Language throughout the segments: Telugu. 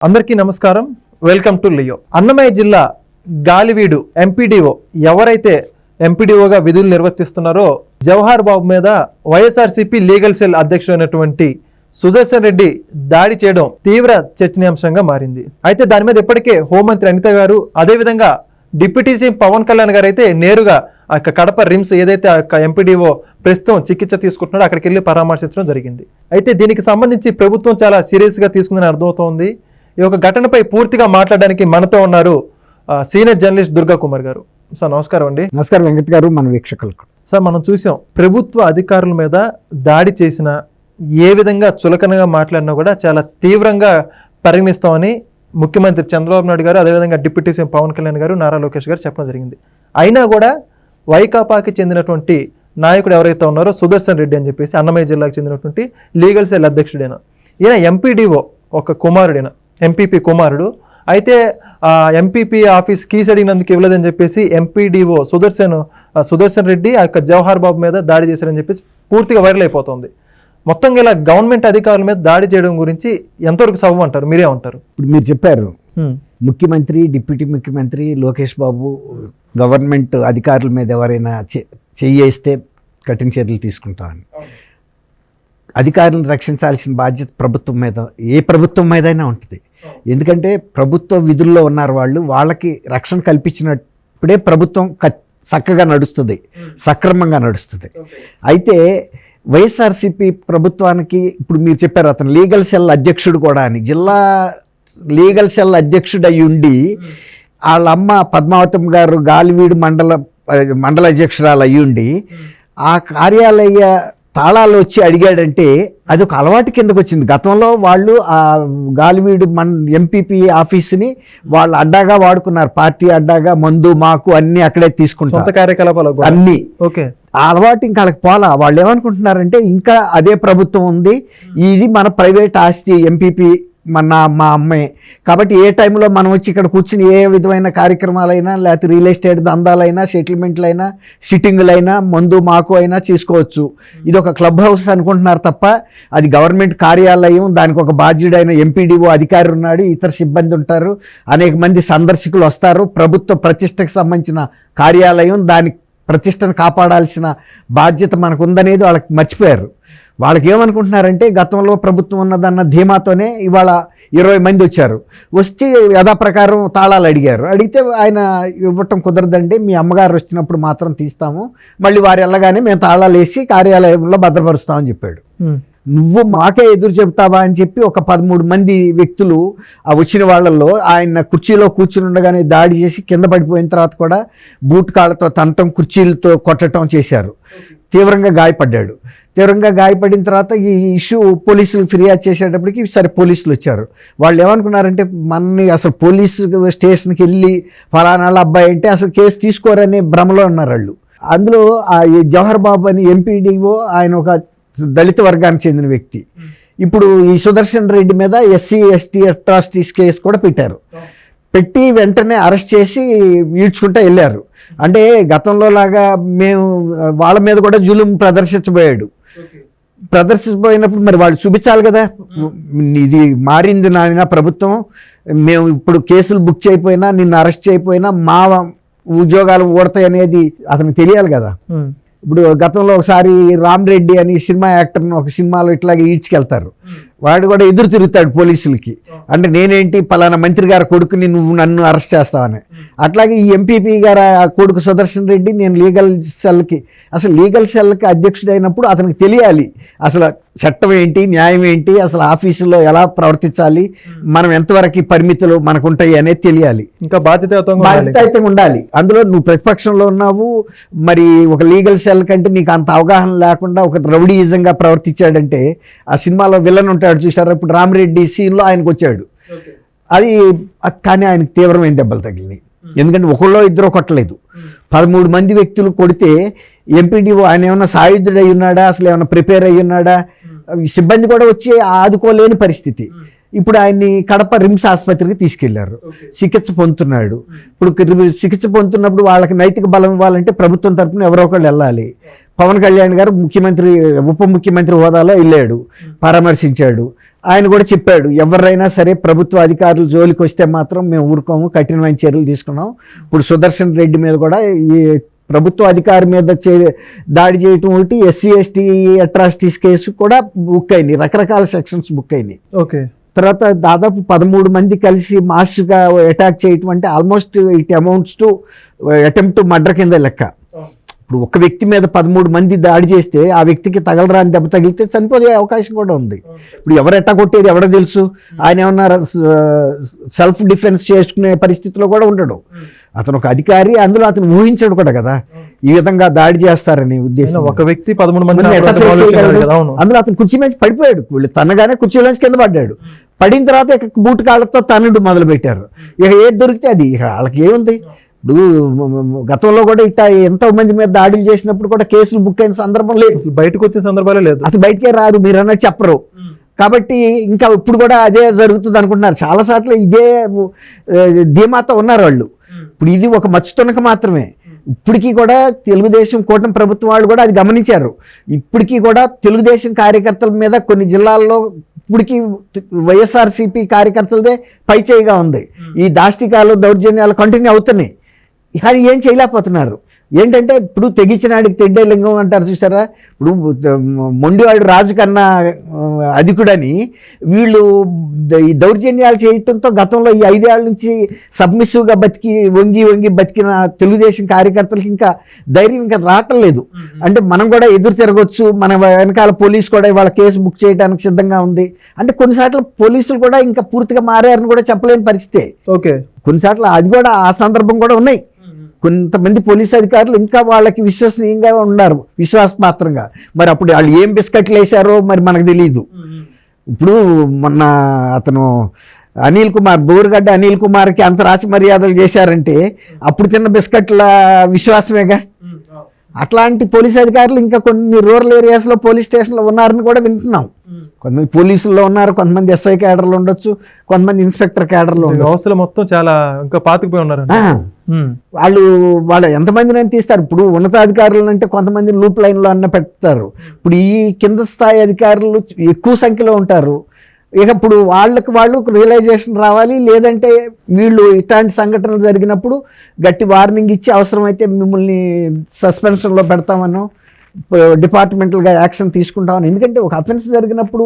అందరికీ నమస్కారం. Welcome to Leo. అన్నమయ్య జిల్లా గాలివీడు ఎంపీడీఓ ఎవరైతే ఎంపీడీఓగా విధులు నిర్వర్తిస్తున్నారో జవహర్ బాబు మీద వైఎస్ఆర్సీపీ లీగల్ సెల్ అధ్యక్షుడైనటువంటి సుదర్శన్ రెడ్డి దాడి చేయడం తీవ్ర చర్చనీయాంశంగా మారింది. అయితే దాని మీద ఇప్పటికే హోంమంత్రి అనిత గారు, అదేవిధంగా డిప్యూటీ సీఎం పవన్ కళ్యాణ్ గారు అయితే నేరుగా కడప రిమ్స్ ఏదైతే ఎంపీడీఓ ప్రస్తుతం చికిత్స తీసుకుంటున్నాడో అక్కడికి వెళ్ళి పరామర్శించడం జరిగింది. అయితే దీనికి సంబంధించి ప్రభుత్వం చాలా సీరియస్గా తీసుకుందని అర్థమవుతోంది. ఈ యొక్క ఘటనపై పూర్తిగా మాట్లాడడానికి మనతో ఉన్నారు సీనియర్ జర్నలిస్ట్ దుర్గా కుమార్ గారు. సార్ నమస్కారం అండి. నమస్కారం వెంకట్ గారు, మన వీక్షకులకు. సార్, మనం చూసాం ప్రభుత్వ అధికారుల మీద దాడి చేసిన ఏ విధంగా చులకనగా మాట్లాడినా కూడా చాలా తీవ్రంగా పరిగణిస్తామని ముఖ్యమంత్రి చంద్రబాబు నాయుడు గారు, అదేవిధంగా డిప్యూటీ సీఎం పవన్ కళ్యాణ్ గారు, నారా లోకేష్ గారు చెప్పడం జరిగింది. అయినా కూడా వైకాపాకి చెందినటువంటి నాయకుడు ఎవరైతే ఉన్నారో సుదర్శన్ రెడ్డి అని చెప్పేసి అన్నమయ్య జిల్లాకు చెందినటువంటి లీగల్ సెల్ అధ్యక్షుడైన ఈయన ఎంపీడీఓ ఒక కుమారుడైన ఎంపీపీ కుమారుడు. అయితే ఎంపీపీ ఆఫీస్ కీస్ అడిగినందుకు ఇవ్వలేదని చెప్పేసి ఎంపీడీఓ సుదర్శన్ రెడ్డి ఆ యొక్క జవహర్ బాబు మీద దాడి చేశారని చెప్పేసి పూర్తిగా వైరల్ అయిపోతుంది. మొత్తంగా ఇలా గవర్నమెంట్ అధికారుల మీద దాడి చేయడం గురించి ఎంతవరకు సవ్వు అంటారు? మీరే ఉంటారు. ఇప్పుడు మీరు చెప్పారు ముఖ్యమంత్రి, డిప్యూటీ ముఖ్యమంత్రి, లోకేష్ బాబు గవర్నమెంట్ అధికారుల మీద ఎవరైనా చెయ్యేస్తే కఠిన చర్యలు తీసుకుంటామని. అధికారులను రక్షించాల్సిన బాధ్యత ప్రభుత్వం మీద, ఏ ప్రభుత్వం మీదైనా ఉంటుంది. ఎందుకంటే ప్రభుత్వ విధుల్లో ఉన్నారు వాళ్ళు, వాళ్ళకి రక్షణ కల్పించినప్పుడే ప్రభుత్వం చక్కగా నడుస్తుంది, సక్రమంగా నడుస్తుంది. అయితే వైఎస్ఆర్సీపీ ప్రభుత్వానికి ఇప్పుడు మీరు చెప్పారు అతను లీగల్ సెల్ అధ్యక్షుడు కూడా అని. జిల్లా లీగల్ సెల్ అధ్యక్షుడు అయి ఉండి వాళ్ళ అమ్మ పద్మావతం గారు గాలివీడు మండల అధ్యక్షురాలు అయి ఉండి ఆ కార్యాలయ తాళాలు వచ్చి అడిగాడంటే అది ఒక అలవాటు కిందకు వచ్చింది. గతంలో వాళ్ళు ఆ గాలివీడు ఎంపీపీ ఆఫీసుని వాళ్ళు అడ్డాగా వాడుకున్నారు. పార్టీ అడ్డాగా మందు మాకు అన్ని అక్కడే తీసుకుంటారు, కార్యకలాపాలు అన్ని. ఓకే, ఆ అలవాటు ఇంకా వాళ్ళకి పోలా. వాళ్ళు ఏమనుకుంటున్నారంటే ఇంకా అదే ప్రభుత్వం ఉంది, ఇది మన ప్రైవేట్ ఆస్తి, ఎంపీపీ మా అమ్మాయి కాబట్టి ఏ టైంలో మనం వచ్చి ఇక్కడ కూర్చుని ఏ విధమైన కార్యక్రమాలైనా, లేకపోతే రియల్ ఎస్టేట్ దందాలైనా, సెటిల్మెంట్లైనా, సిట్టింగులైనా, మందు మాకు అయినా చేసుకోవచ్చు. ఇది ఒక క్లబ్ హౌస్ అనుకుంటున్నారు తప్ప అది గవర్నమెంట్ కార్యాలయం. దానికి ఒక బాధ్యుడైన ఎంపీడీఓ అధికారి ఉన్నాడు, ఇతర సిబ్బంది ఉంటారు, అనేక మంది సందర్శకులు వస్తారు. ప్రభుత్వ ప్రతిష్టకు సంబంధించిన కార్యాలయం, దాని ప్రతిష్టను కాపాడాల్సిన బాధ్యత మనకు ఉందనేది వాళ్ళకి మర్చిపోయారు. వాళ్ళకి ఏమనుకుంటున్నారంటే గతంలో ప్రభుత్వం ఉన్నదన్న ధీమాతోనే ఇవాళ 20 మంది వచ్చారు, వచ్చి యథాప్రకారం తాళాలు అడిగారు. అడిగితే ఆయన ఇవ్వటం కుదరదండి, మీ అమ్మగారు వచ్చినప్పుడు మాత్రం తీస్తాము, మళ్ళీ వారు వెళ్ళగానే మేము తాళాలు వేసి కార్యాలయంలో భద్రపరుస్తామని చెప్పాడు. నువ్వు మాకే ఎదురు చెబుతావా అని చెప్పి ఒక 13 మంది వ్యక్తులు ఆ వచ్చిన వాళ్ళల్లో ఆయన కుర్చీలో కూర్చుని ఉండగానే దాడి చేసి కింద పడిపోయిన తర్వాత కూడా బూట్ కాళ్ళతో తంటం, కుర్చీలతో కొట్టడం చేశారు. తీవ్రంగా గాయపడ్డాడు. తీవ్రంగా గాయపడిన తర్వాత ఈ ఇష్యూ పోలీసులు ఫిర్యాదు చేసేటప్పటికి సరే పోలీసులు వచ్చారు. వాళ్ళు ఏమనుకున్నారంటే మనని అసలు పోలీసు స్టేషన్కి వెళ్ళి ఫలానా అబ్బాయి అంటే అసలు కేసు తీసుకోరనే భ్రమలో ఉన్నారు వాళ్ళు. అందులో ఆ జవహర్ బాబు అని ఎంపీడీఓ ఆయన ఒక దళిత వర్గానికి చెందిన వ్యక్తి. ఇప్పుడు ఈ సుదర్శన్ రెడ్డి మీద SC ST అట్రాసిటీస్ కేసు కూడా పెట్టారు. పెట్టి వెంటనే అరెస్ట్ చేసి ఈడ్చుకుంటూ వెళ్ళారు. అంటే గతంలో లాగా మేము వాళ్ళ మీద కూడా జులుం ప్రదర్శించబోయినప్పుడు మరి వాళ్ళు చూపించాలి కదా, ఇది మారింది నాయన ప్రభుత్వం, మేము ఇప్పుడు కేసులు బుక్ చేయకపోయినా, నిన్ను అరెస్ట్ చేయకపోయినా మా ఉద్యోగాలు ఊడతాయి అనేది అతనికి తెలియాలి కదా. ఇప్పుడు గతంలో ఒకసారి రామ్ రెడ్డి అని సినిమా యాక్టర్ని ఒక సినిమాలో ఇట్లాగే ఈడ్చుకెళ్తారు. వాడు కూడా ఎదురు తిరుగుతాడు పోలీసులకి, అంటే నేనేంటి పలానా మంత్రి గారి కొడుకుని నువ్వు నన్ను అరెస్ట్ చేస్తావని. అట్లాగే ఈ ఎంపీపీ గారు కొడుకు సుదర్శన్ రెడ్డి నేను లీగల్ సెల్కి అధ్యక్షుడైనప్పుడు అతనికి తెలియాలి అసలు చట్టం ఏంటి, న్యాయం ఏంటి, అసలు ఆఫీసులో ఎలా ప్రవర్తించాలి, మనం ఎంతవరకు పరిమితులు మనకు ఉంటాయి అనేది తెలియాలి. ఇంకా బాధ్యత ఉండాలి. అందులో నువ్వు ప్రతిపక్షంలో ఉన్నావు, మరి ఒక లీగల్ సెల్ కంటే నీకు అంత అవగాహన లేకుండా ఒక రౌడీయిజంగా ప్రవర్తించాడంటే ఆ సినిమాలో విలన్ ఉంటాడు చూసారు, ఇప్పుడు రామిరెడ్డి సీన్లో ఆయనకు వచ్చాడు. అది కానీ ఆయనకు తీవ్రమైన దెబ్బలు తగిలినాయి. ఎందుకంటే ఒకళ్ళో ఇద్దరు కొట్టలేదు, 13 మంది వ్యక్తులు కొడితే ఎంపీడీఓ ఆయన ఏమన్నా సాయుధుడు అయి ఉన్నాడా, అసలు ఏమన్నా ప్రిపేర్ అయ్యి ఉన్నాడా, సిబ్బంది కూడా వచ్చి ఆదుకోలేని పరిస్థితి. ఇప్పుడు ఆయన్ని కడప రిమ్స్ ఆసుపత్రికి తీసుకెళ్లారు, చికిత్స పొందుతున్నాడు. ఇప్పుడు చికిత్స పొందుతున్నప్పుడు వాళ్ళకి నైతిక బలం ఇవ్వాలంటే ప్రభుత్వం తరఫున ఎవరో ఒకళ్ళు వెళ్ళాలి. పవన్ కళ్యాణ్ గారు ముఖ్యమంత్రి ఉప ముఖ్యమంత్రి హోదాలో వెళ్ళాడు, పరామర్శించాడు. ఆయన కూడా చెప్పాడు, ఎవరైనా సరే ప్రభుత్వ అధికారులు జోలికి వస్తే మాత్రం మేము ఊరుకోము, కఠినమైన చర్యలు తీసుకున్నాం. ఇప్పుడు సుదర్శన్ రెడ్డి మీద కూడా ఈ ప్రభుత్వ అధికారి మీద దాడి చేయటం ఒకటి, ఎస్సీ ఎస్టీ అట్రాసిటీస్ కేసు కూడా బుక్ అయినాయి, రకరకాల సెక్షన్స్ బుక్ అయినాయి. ఓకే. తర్వాత దాదాపు 13 మంది కలిసి మాస్గా అటాక్ చేయటం అంటే almost it amounts to attempt to murder కింద లెక్క. ఇప్పుడు ఒక వ్యక్తి మీద 13 మంది దాడి చేస్తే ఆ వ్యక్తికి తగలరాని దెబ్బ తగిలితే చనిపోయే అవకాశం కూడా ఉంది. ఇప్పుడు ఎవరు ఎట్టా కొట్టేది ఎవడో తెలుసు. ఆయన ఏమన్నా సెల్ఫ్ డిఫెన్స్ చేసుకునే పరిస్థితిలో కూడా ఉండడు. అతను ఒక అధికారి, అందులో అతను ఊహించడు కూడా కదా ఈ విధంగా దాడి చేస్తారని ఉద్దేశం. ఒక వ్యక్తి 13 మంది అందులో అతను కుర్చీ మీద పడిపోయాడు. వీళ్ళు తనగానే కుర్చీలోంచి కింద పడ్డాడు. పడిన తర్వాత ఇక బూట్ కాళ్ళతో తనడు మొదలు పెట్టారు. ఇక ఏది దొరికితే అది, ఇక వాళ్ళకి ఏముంది. ఇప్పుడు గతంలో కూడా ఇట్లా ఎంతో మంది మీద దాడులు చేసినప్పుడు కూడా కేసులు బుక్ అయిన సందర్భం లేదు, బయటకు వచ్చిన సందర్భాలే లేదు, అసలు బయటకే రారు, మీరు అన్నట్టు చెప్పరు. కాబట్టి ఇంకా ఇప్పుడు కూడా అదే జరుగుతుంది అనుకుంటున్నారు. చాలాసార్లు ఇదే ధీమాతో ఉన్నారు వాళ్ళు. ఇప్పుడు ఇది ఒక మచ్చుతునక మాత్రమే. ఇప్పటికీ కూడా తెలుగుదేశం కూటమి ప్రభుత్వం వాళ్ళు కూడా అది గమనించారు. ఇప్పటికీ కూడా తెలుగుదేశం కార్యకర్తల మీద కొన్ని జిల్లాల్లో ఇప్పటికీ వైఎస్ఆర్సీపీ కార్యకర్తలదే పైచేయిగా ఉంది. ఈ దాష్టికాలు దౌర్జన్యాలు కంటిన్యూ అవుతున్నాయి, కానీ ఏం చేయలేకపోతున్నారు. ఏంటంటే ఇప్పుడు తెగించినాడికి తెడ్డే లింగం అంటారు చూసారా. ఇప్పుడు మొండివాడు రాజు కన్నా అధికుడని వీళ్ళు ఈ దౌర్జన్యాలు చేయటంతో గతంలో ఈ 5 ఏళ్ల నుంచి సబ్మిసివ్గా బతికి వంగి బతికిన తెలుగుదేశం కార్యకర్తలకి ఇంకా ధైర్యం ఇంకా రావటం లేదు. అంటే మనం కూడా ఎదురు తిరగొచ్చు, మన వెనకాల పోలీసు కూడా ఇవాళ కేసు బుక్ చేయడానికి సిద్ధంగా ఉంది. అంటే కొన్నిసార్లు పోలీసులు కూడా ఇంకా పూర్తిగా మారారని కూడా చెప్పలేని పరిస్థితి. ఓకే. కొన్నిసార్లు అది కూడా ఆ సందర్భం కూడా ఉన్నాయి. కొంతమంది పోలీసు అధికారులు ఇంకా వాళ్ళకి విశ్వసనీయంగా ఉన్నారు, విశ్వాసపాత్రంగా. మరి అప్పుడు వాళ్ళు ఏం బిస్కెట్లు వేశారో మరి మనకు తెలియదు. ఇప్పుడు మొన్న అతను అనిల్ కుమార్, బోరుగడ్డ అనిల్ కుమార్కి అంత రాసి మర్యాదలు చేశారంటే అప్పుడు తిన్న బిస్కెట్ల విశ్వాసమేగా. అట్లాంటి పోలీసు అధికారులు ఇంకా కొన్ని రూరల్ ఏరియాస్లో పోలీస్ స్టేషన్లో ఉన్నారని కూడా వింటున్నాం. కొంతమంది పోలీసుల్లో ఉన్నారు, కొంతమంది ఎస్ఐ క్యాడర్లు ఉండొచ్చు, కొంతమంది ఇన్స్పెక్టర్ క్యాడర్లు ఉండొచ్చు. వ్యవస్థలు మొత్తం చాలా ఇంకా పాతుకుపోయి ఉన్నారు. వాళ్ళు ఎంతమందిని తీస్తారు. ఇప్పుడు ఉన్నతాధికారులు అంటే కొంతమంది లూప్ లైన్లో అన్న పెడతారు. ఇప్పుడు ఈ కింద స్థాయి అధికారులు ఎక్కువ సంఖ్యలో ఉంటారు. ఇక ఇప్పుడు వాళ్ళు రియలైజేషన్ రావాలి. లేదంటే వీళ్ళు ఇట్లాంటి సంఘటనలు జరిగినప్పుడు గట్టి వార్నింగ్ ఇచ్చి అవసరమైతే మిమ్మల్ని సస్పెన్షన్లో పెడతామనో డిపార్ట్మెంటల్గా యాక్షన్ తీసుకుంటామని. ఎందుకంటే ఒక అఫెన్స్ జరిగినప్పుడు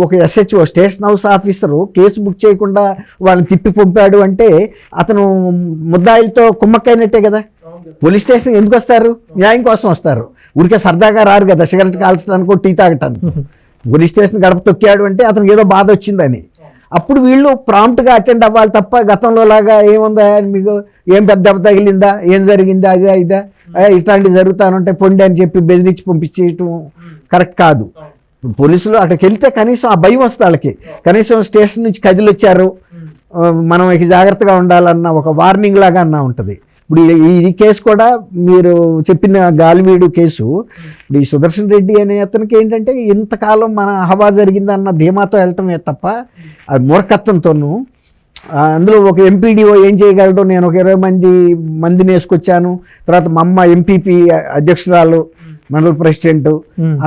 ఒక SHO station house officer case book చేయకుండా వాళ్ళని తిప్పి పంపాడు అంటే అతను ముద్దాయిలతో కుమ్మక్కైనట్టే కదా. పోలీస్ స్టేషన్ ఎందుకు వస్తారు? న్యాయం కోసం వస్తారు. ఊరికే సరదాగా రారు కదా, సిగరెట్ కాల్చడానికి, టీ తాగటానికి. పోలీస్ స్టేషన్ గడప తొక్కాడు అంటే అతనికి ఏదో బాధ వచ్చిందని. అప్పుడు వీళ్ళు ప్రాంప్ట్గా అటెండ్ అవ్వాలి తప్ప గతంలో లాగా ఏముందా మీకు, ఏం పెద్ద దెబ్బ తగిలిందా, ఏం జరిగిందా, అదే ఇదా, ఇట్లాంటివి జరుగుతానంటే పొండి అని చెప్పి బెదిరించి పంపించేయటం కరెక్ట్ కాదు. ఇప్పుడు పోలీసులు అక్కడికి వెళ్తే కనీసం ఆ భయం వస్తుంది వాళ్ళకి. కనీసం స్టేషన్ నుంచి కదిలి వచ్చారు, మనం ఇక జాగ్రత్తగా ఉండాలన్న ఒక వార్నింగ్ లాగా అన్నా ఉంటుంది. ఇప్పుడు ఈ కేసు కూడా మీరు చెప్పిన గాలివీడు కేసు, ఇప్పుడు ఈ సుదర్శన్ రెడ్డి అనే అతనికి ఏంటంటే ఇంతకాలం మన హవా జరిగిందన్న ధీమాతో వెళ్ళటమే తప్ప అది మూర్ఖత్వంతోనూ. అందులో ఒక ఎంపీడీఓ ఏం చేయగలడు, నేను ఒక 20 మందిని వేసుకొచ్చాను, తర్వాత మా అమ్మ ఎంపీపీ అధ్యక్షురాలు, మండల ప్రెసిడెంట్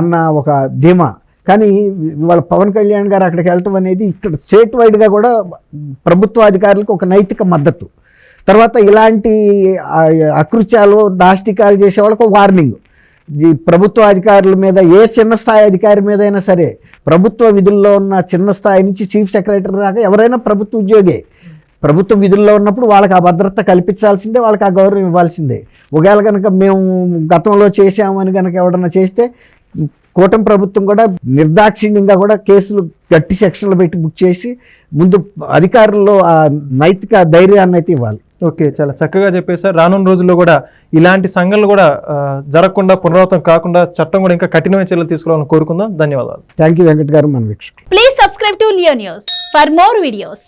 అన్న ఒక ధీమా. కానీ వాళ్ళ పవన్ కళ్యాణ్ గారు అక్కడికి వెళ్ళటం అనేది ఇక్కడ స్టేట్ వైడ్గా కూడా ప్రభుత్వ అధికారులకు ఒక నైతిక మద్దతు. తర్వాత ఇలాంటి అకృత్యాలు దాష్టికాలు చేసే వాళ్ళకు వార్నింగ్. ఈ ప్రభుత్వ అధికారుల మీద, ఏ చిన్న స్థాయి అధికారి మీద అయినా సరే, ప్రభుత్వ విధుల్లో ఉన్న చిన్న స్థాయి నుంచి చీఫ్ సెక్రటరీ దాకా ఎవరైనా ప్రభుత్వ ఉద్యోగే. ప్రభుత్వ విధుల్లో ఉన్నప్పుడు వాళ్ళకి ఆ భద్రత కల్పించాల్సిందే, వాళ్ళకి ఆ గౌరవం ఇవ్వాల్సిందే. ఒకవేళ కనుక మేము గతంలో చేసామని కనుక ఎవడన్నా చేస్తే కూటమి ప్రభుత్వం కూడా నిర్దాక్షిణ్యంగా కూడా కేసులు గట్టి సెక్షన్లు పెట్టి బుక్ చేసి ముందు అధికారుల్లో ఆ నైతిక ధైర్యాన్ని అయితే ఇవ్వాలి. ఓకే, చాలా చక్కగా చెప్పేశారు. రానున్న రోజుల్లో కూడా ఇలాంటి సంఘటనలు కూడా జరగకుండా, పునరావృతం కాకుండా చట్టం కూడా ఇంకా కఠినమైన చర్యలు తీసుకోవాలని కోరుకుందాం. ధన్యవాదాలు. థ్యాంక్ యూ వెంకట్ గారు, మన వీక్షకులు. Please subscribe to Leo News for more videos.